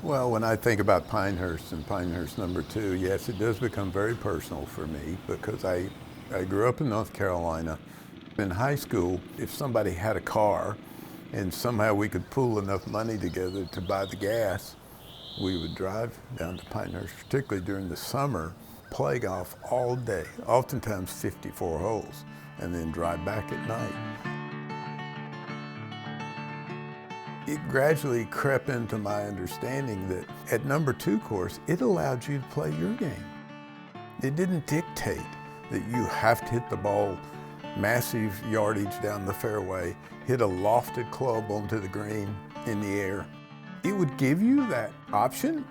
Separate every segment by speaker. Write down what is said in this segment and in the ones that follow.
Speaker 1: Well, when I think about Pinehurst and Pinehurst #2, yes, it does become very personal for me because I grew up in North Carolina. In high school, if somebody had a car and somehow we could pool enough money together to buy the gas, we would drive down to Pinehurst, particularly during the summer, play golf all day, oftentimes 54 holes, and then drive back at night. It gradually crept into my understanding that at #2 course, it allowed you to play your game. It didn't dictate that you have to hit the ball massive yardage down the fairway, hit a lofted club onto the green in the air. It would give you that option,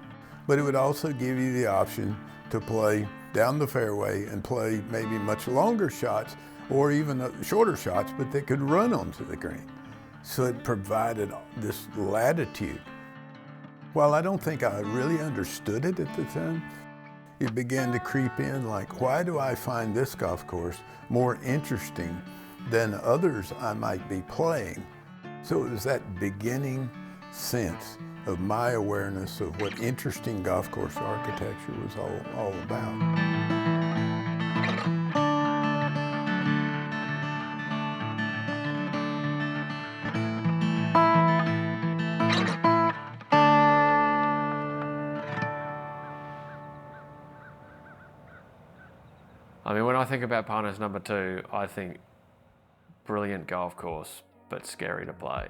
Speaker 1: but it would also give you the option to play down the fairway and play maybe much longer shots or even shorter shots, but that could run onto the green. So it provided this latitude. While I don't think I really understood it at the time, it began to creep in like, why do I find this golf course more interesting than others I might be playing? So it was that beginning sense of my awareness of what interesting golf course architecture was all about.
Speaker 2: I mean, when I think about Pinehurst #2, I think brilliant golf course, but scary to play.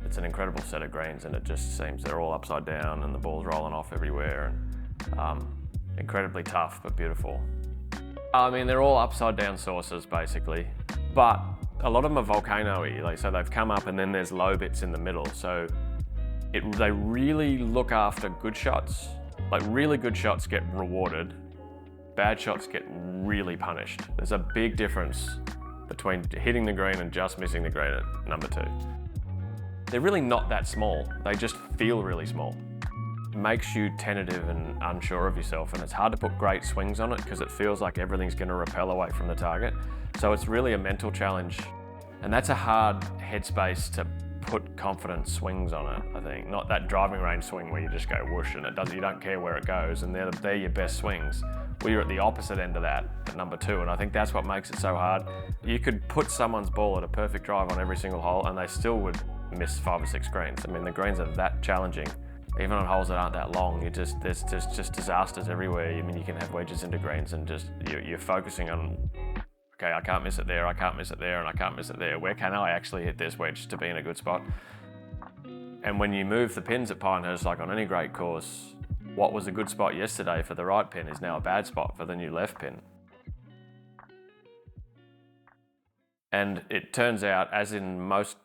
Speaker 2: It's an incredible set of greens, and it just seems they're all upside down and the ball's rolling off everywhere, and incredibly tough, but beautiful. I mean, they're all upside down sources, basically, but a lot of them are volcano-y, like, so they've come up and then there's low bits in the middle, so they really look after good shots. Like, really good shots get rewarded, bad shots get really punished. There's a big difference between hitting the green and just missing the green at #2. They're really not that small, they just feel really small. It makes you tentative and unsure of yourself, and it's hard to put great swings on it because it feels like everything's going to repel away from the target. So it's really a mental challenge, and that's a hard headspace to put confident swings on it, I think. Not that driving range swing where you just go whoosh and you don't care where it goes, and they're your best swings. Well, you're at the opposite end of that at #2, and I think that's what makes it so hard. You could put someone's ball at a perfect drive on every single hole and they still would miss 5 or 6 greens. I mean, the greens are that challenging. Even on holes that aren't that long, there's just disasters everywhere. I mean, you can have wedges into greens and just you're focusing on, okay, I can't miss it there, I can't miss it there, and I can't miss it there. Where can I actually hit this wedge to be in a good spot? And when you move the pins at Pinehurst, like on any great course, what was a good spot yesterday for the right pin is now a bad spot for the new left pin. And it turns out, as in most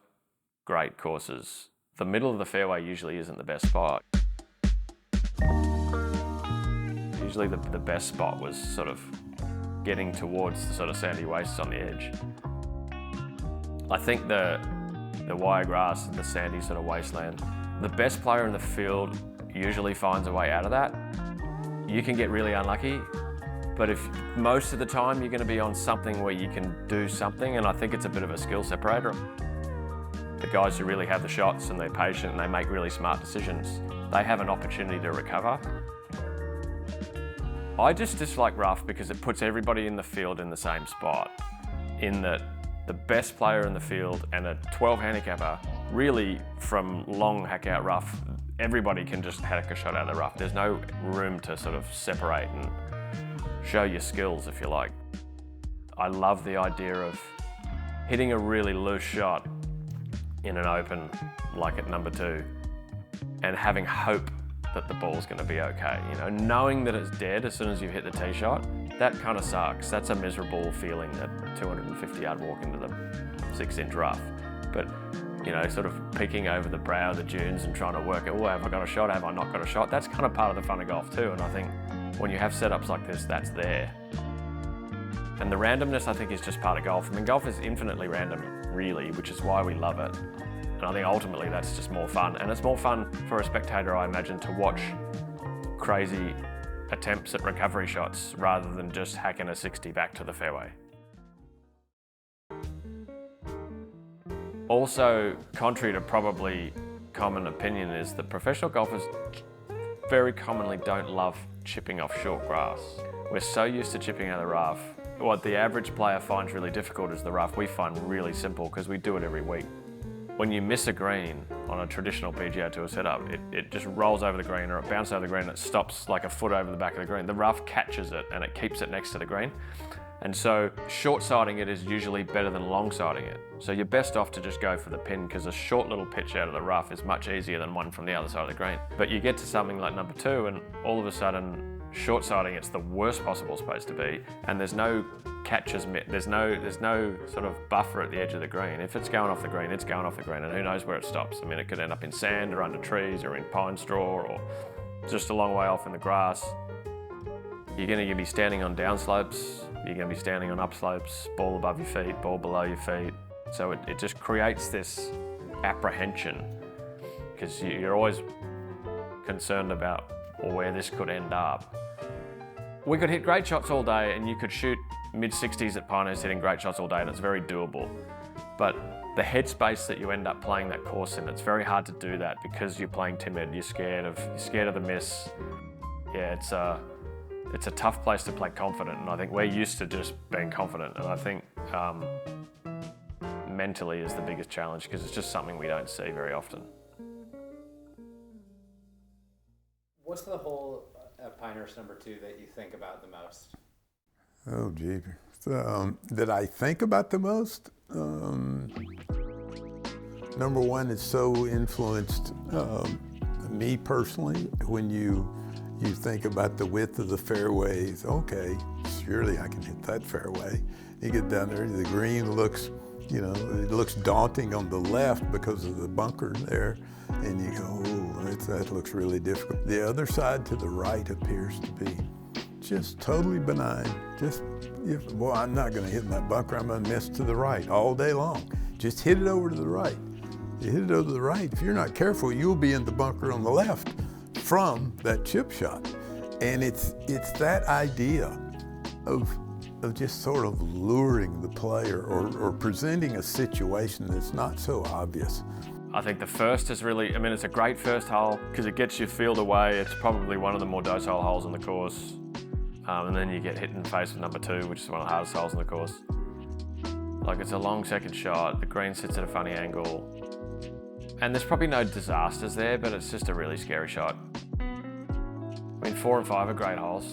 Speaker 2: great courses, the middle of the fairway usually isn't the best spot. Usually the best spot was sort of getting towards the sort of sandy wastes on the edge. I think the wire grass and the sandy sort of wasteland, the best player in the field usually finds a way out of that. You can get really unlucky, but if most of the time you're going to be on something where you can do something, and I think it's a bit of a skill separator. The guys who really have the shots and they're patient and they make really smart decisions, they have an opportunity to recover. I just dislike rough because it puts everybody in the field in the same spot, in that the best player in the field and a 12 handicapper, really from long hack out rough, everybody can just hack a shot out of the rough. There's no room to sort of separate and show your skills, if you like. I love the idea of hitting a really loose shot in an open, like at #2, and having hope that the ball's going to be okay. You know, knowing that it's dead as soon as you hit the tee shot, that kind of sucks. That's a miserable feeling, that 250-yard walk into the 6-inch rough. But, you know, sort of peeking over the brow of the dunes and trying to work out, oh, have I got a shot, have I not got a shot? That's kind of part of the fun of golf too, and I think when you have setups like this, that's there. And the randomness, I think, is just part of golf. I mean, golf is infinitely random, really, which is why we love it. And I think ultimately that's just more fun. And it's more fun for a spectator, I imagine, to watch crazy attempts at recovery shots rather than just hacking a 60 back to the fairway. Also, contrary to probably common opinion is that professional golfers very commonly don't love chipping off short grass. We're so used to chipping out of the rough. What the average player finds really difficult is the rough. We find really simple because we do it every week. When you miss a green on a traditional PGA Tour setup, it just rolls over the green, or it bounces over the green and it stops like a foot over the back of the green. The rough catches it and it keeps it next to the green. And so short-siding it is usually better than long-siding it. So you're best off to just go for the pin, because a short little pitch out of the rough is much easier than one from the other side of the green. But you get to something like number 2 and all of a sudden short-siding it's the worst possible space to be, and there's no catches, there's no sort of buffer at the edge of the green. If it's going off the green, it's going off the green, and who knows where it stops. I mean, it could end up in sand or under trees or in pine straw or just a long way off in the grass. You're going to be standing on downslopes, you're going to be standing on upslopes, ball above your feet, ball below your feet. So it just creates this apprehension, because you're always concerned about where this could end up. We could hit great shots all day, and you could shoot mid-60s at Pinehurst hitting great shots all day, and it's very doable. But the headspace that you end up playing that course in, it's very hard to do that because you're playing timid, you're scared of the miss. Yeah, it's a tough place to play confident, and I think we're used to just being confident, and I think mentally is the biggest challenge, because it's just something we don't see very often.
Speaker 3: What's the hole at Pinehurst number 2 that you think about the most?
Speaker 1: Oh, gee. That I think about the most? Number 1, it's so influenced me personally. When you think about the width of the fairways, okay, surely I can hit that fairway. You get down there, the green looks, it looks daunting on the left because of the bunker there, and you go, oh, that looks really difficult. The other side to the right appears to be just totally benign. Well, I'm not going to hit in that bunker, I'm going to miss to the right all day long. Just hit it over to the right. You hit it over to the right, if you're not careful, you'll be in the bunker on the left from that chip shot. And it's that idea of just sort of luring the player or presenting a situation that's not so obvious.
Speaker 2: I think the first is really, it's a great first hole because it gets your field away. It's probably one of the more docile holes on the course. And then you get hit in the face with number 2, which is one of the hardest holes on the course. Like, it's a long second shot, the green sits at a funny angle. And there's probably no disasters there, but it's just a really scary shot. 4 and 5 are great holes.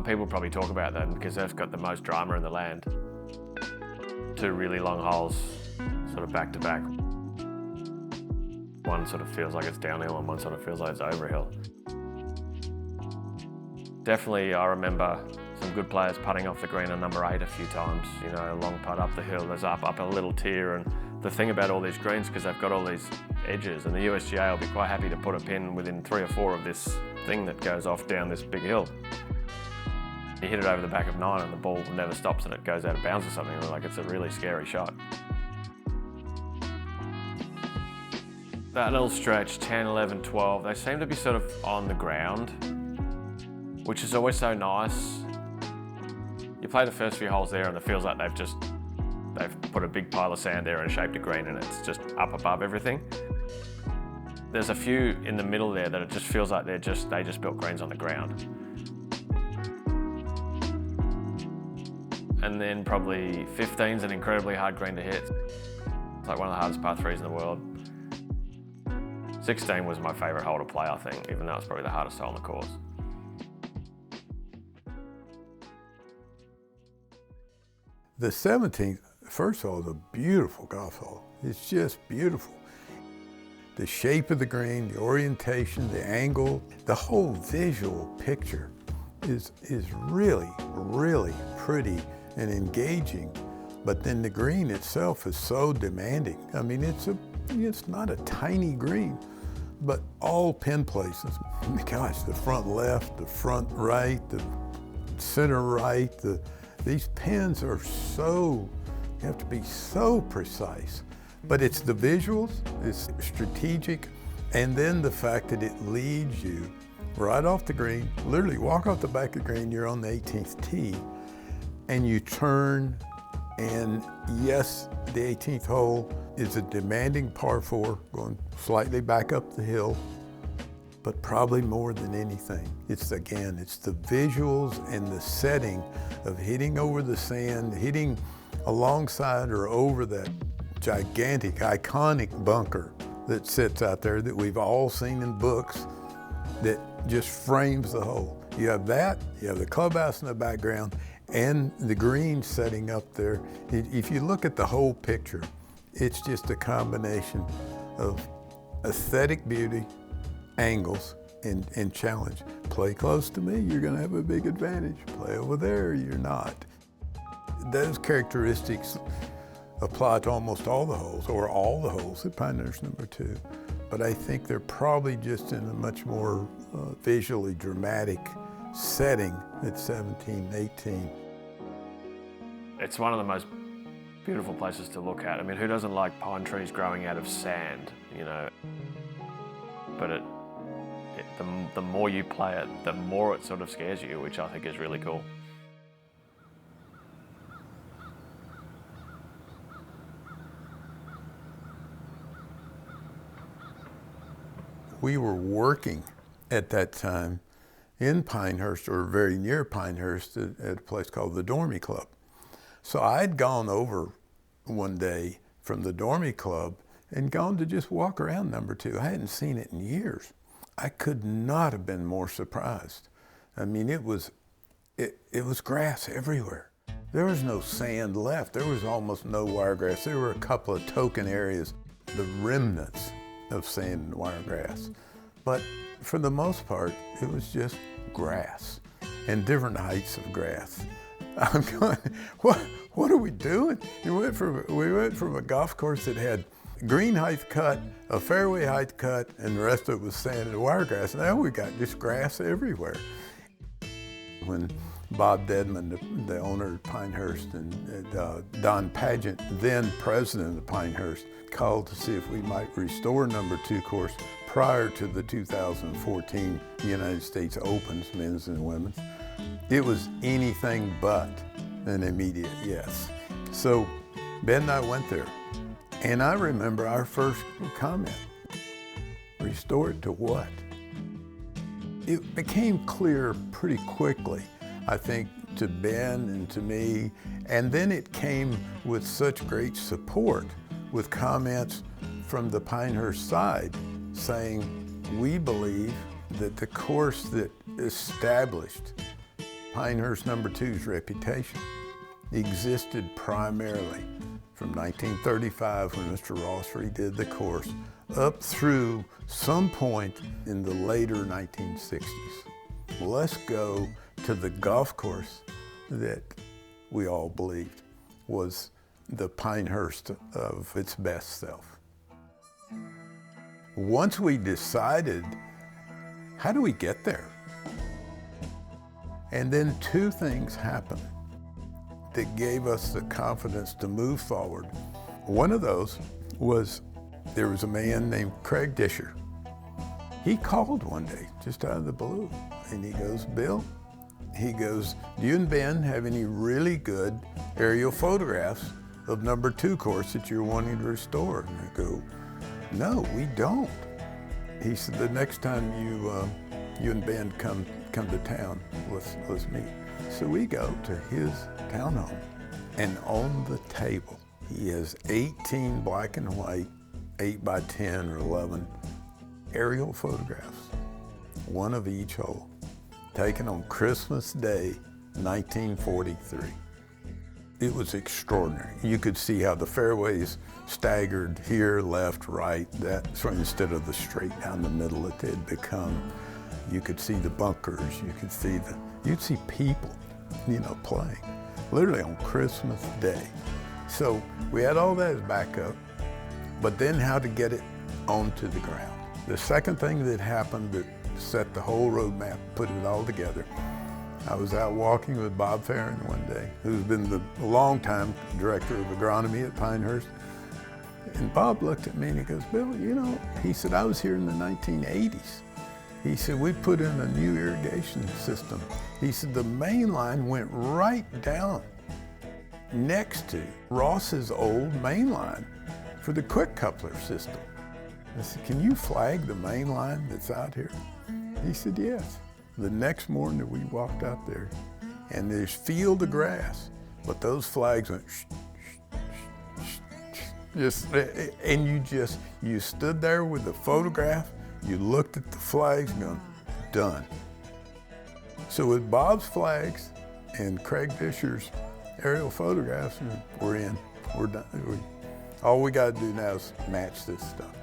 Speaker 2: People probably talk about them because they've got the most drama in the land. 2 really long holes, sort of back to back. One sort of feels like it's downhill and one sort of feels like it's overhill. Definitely, I remember some good players putting off the green on number 8 a few times. A long putt up the hill, there's up a little tier, and the thing about all these greens, because they've got all these edges, and the USGA will be quite happy to put a pin within 3 or 4 of this thing that goes off down this big hill. You hit it over the back of 9 and the ball never stops and it goes out of bounds or something. Like, it's a really scary shot. That little stretch, 10, 11, 12, they seem to be sort of on the ground, which is always so nice. You play the first few holes there and it feels like they've put a big pile of sand there and shaped a green, and it's just up above everything. There's a few in the middle there that it just feels like they just built greens on the ground. And then probably 15's an incredibly hard green to hit. It's like one of the hardest par 3s in the world. 16 was my favourite hole to play, I think, even though it's probably the hardest hole on the course.
Speaker 1: The 17th, first of all, is a beautiful golf hole. It's just beautiful. The shape of the green, the orientation, the angle, the whole visual picture is really, really pretty and engaging. But then the green itself is so demanding. It's not a tiny green, but all pin places. Gosh, the front left, the front right, the center right, these pins are you have to be so precise. But it's the visuals, it's strategic, and then the fact that it leads you right off the green, literally walk off the back of the green, you're on the 18th tee, and you turn, and yes, the 18th hole is a demanding par 4 going slightly back up the hill, but probably more than anything, it's the visuals and the setting of hitting over the sand, hitting alongside or over that gigantic, iconic bunker that sits out there that we've all seen in books that just frames the hole. You have that, you have the clubhouse in the background, and the green setting up there. If you look at the whole picture, it's just a combination of aesthetic beauty, angles, and challenge. Play close to me, you're gonna have a big advantage. Play over there, you're not. Those characteristics apply to almost all the holes, or all the holes at Pinehurst No. 2. But I think they're probably just in a much more visually dramatic setting at 17, 18.
Speaker 2: It's one of the most beautiful places to look at. I mean, who doesn't like pine trees growing out of sand, you know? But the more you play it, the more it sort of scares you, which I think is really cool.
Speaker 1: We were working at that time in Pinehurst, or very near Pinehurst, at a place called the Dormy Club. So I'd gone over one day from the Dormy Club and gone to just walk around No. 2. I hadn't seen it in years. I could not have been more surprised. I mean, it was grass everywhere. There was no sand left. There was almost no wiregrass. There were a couple of token areas, the remnants of sand and wiregrass. But for the most part, it was just grass and different heights of grass. I'm going, what are we doing? We went from a golf course that had green height cut, a fairway height cut, and the rest of it was sand and wiregrass. Now we got just grass everywhere. When Bob Dedman, the owner of Pinehurst, and Don Pageant, then president of Pinehurst, called to see if we might restore No. 2 course prior to the 2014 United States Opens, men's and women's. It was anything but an immediate yes. So Ben and I went there, and I remember our first comment, restore it to what? It became clear pretty quickly, I think, to Ben and to me, and then it came with such great support, with comments from the Pinehurst side saying, we believe that the course that established Pinehurst No. 2's reputation existed primarily from 1935, when Mr. Ross redid the course, up through some point in the later 1960s. Let's go to the golf course that we all believed was the Pinehurst of its best self. Once we decided, how do we get there? And then two things happened that gave us the confidence to move forward. One of those was, there was a man named Craig Disher. He called one day, just out of the blue, and he goes, Bill, he goes, do you and Ben have any really good aerial photographs of No. 2 course that you're wanting to restore? And I go, no, we don't. He said, the next time you and Ben come to town, let's meet. So we go to his townhome, and on the table, he has 18 black and white, 8 by 10 or 11 aerial photographs, one of each hole, taken on Christmas Day, 1943. It was extraordinary. You could see how the fairways staggered here, left, right, so instead of the straight down the middle that they had become. You could see the bunkers, you'd see people, playing, literally on Christmas Day. So we had all that as backup, but then how to get it onto the ground. The second thing that happened that set the whole roadmap, put it all together, I was out walking with Bob Farron one day, who's been the longtime director of agronomy at Pinehurst. And Bob looked at me and he goes, Bill, he said, I was here in the 1980s. He said, we put in a new irrigation system. He said, the main line went right down next to Ross's old main line. for the quick coupler system. I said, can you flag the main line that's out here? He said, yes. The next morning we walked out there, and there's field of grass, but those flags went shh, shh, shh, shh, and you stood there with the photograph, you looked at the flags and going, done. So with Bob's flags and Craig Disher's aerial photographs, we're in, we're done. All we got to do now is match this stuff.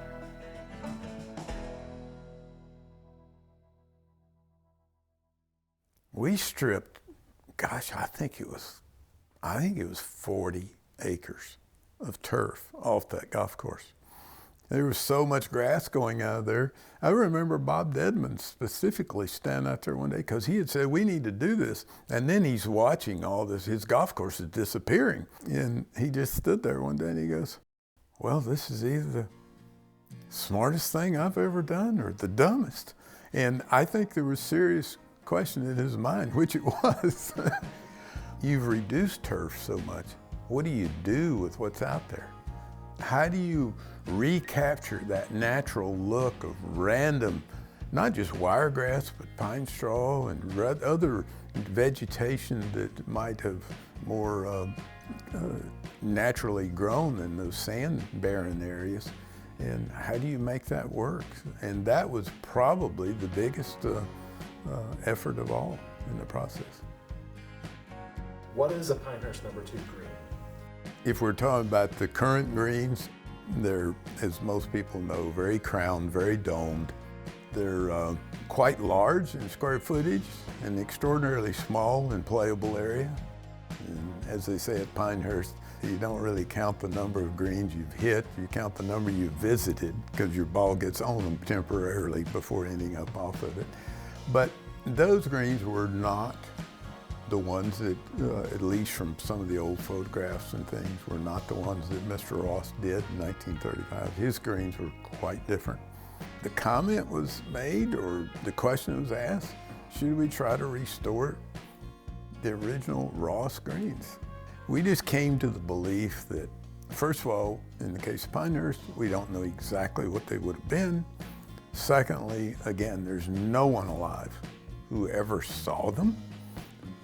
Speaker 1: We stripped, gosh, I think it was 40 acres of turf off that golf course. There was so much grass going out of there. I remember Bob Dedman specifically standing out there one day because he had said, we need to do this. And then he's watching all this, his golf course is disappearing. And he just stood there one day and he goes, well, this is either the smartest thing I've ever done or the dumbest. And I think there was serious question in his mind, which it was. You've reduced turf so much. What do you do with what's out there? How do you recapture that natural look of random, not just wiregrass, but pine straw and other vegetation that might have more naturally grown in those sand-barren areas? And how do you make that work? And that was probably the biggest effort of all in the process.
Speaker 4: What is a Pinehurst No. 2 green?
Speaker 1: If we're talking about the current greens, they're, as most people know, very crowned, very domed. They're quite large in square footage and extraordinarily small in playable area. And as they say at Pinehurst, you don't really count the number of greens you've hit, you count the number you've visited because your ball gets on them temporarily before ending up off of it. But those greens were not the ones that, at least from some of the old photographs and things, were not the ones that Mr. Ross did in 1935. His greens were quite different. The comment was made, or the question was asked, should we try to restore the original Ross greens? We just came to the belief that, first of all, in the case of Pinehurst, we don't know exactly what they would have been. Secondly, again, there's no one alive who ever saw them.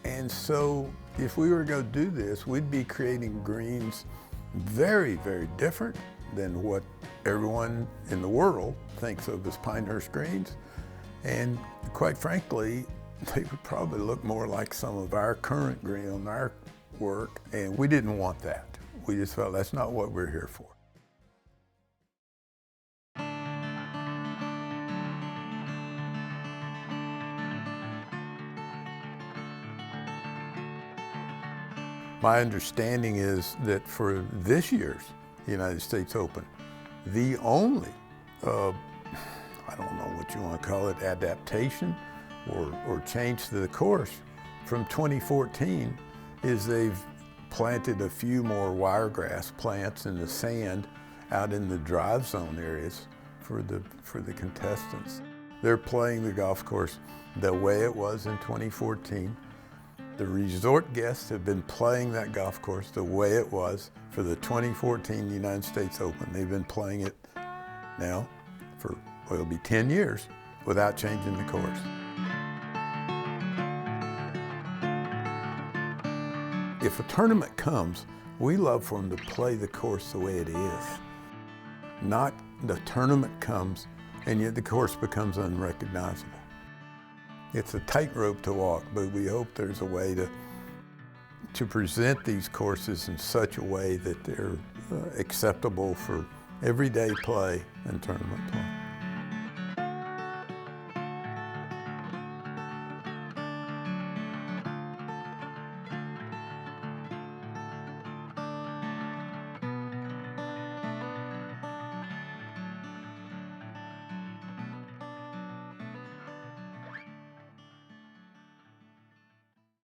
Speaker 1: And so if we were going to do this, we'd be creating greens very, very different than what everyone in the world thinks of as Pinehurst greens. And quite frankly, they would probably look more like some of our current green on our work, and we didn't want that. We just felt that's not what we're here for. My understanding is that for this year's United States Open, the only, I don't know what you want to call it, adaptation or change to the course from 2014 is they've planted a few more wiregrass plants in the sand out in the drive zone areas for the contestants. They're playing the golf course the way it was in 2014. The resort guests have been playing that golf course the way it was for the 2014 United States Open. They've been playing it now for, well, it'll be 10 years without changing the course. If a tournament comes, we love for them to play the course the way it is. Not the tournament comes and yet the course becomes unrecognizable. It's a tightrope to walk, but we hope there's a way to present these courses in such a way that they're acceptable for everyday play and tournament play.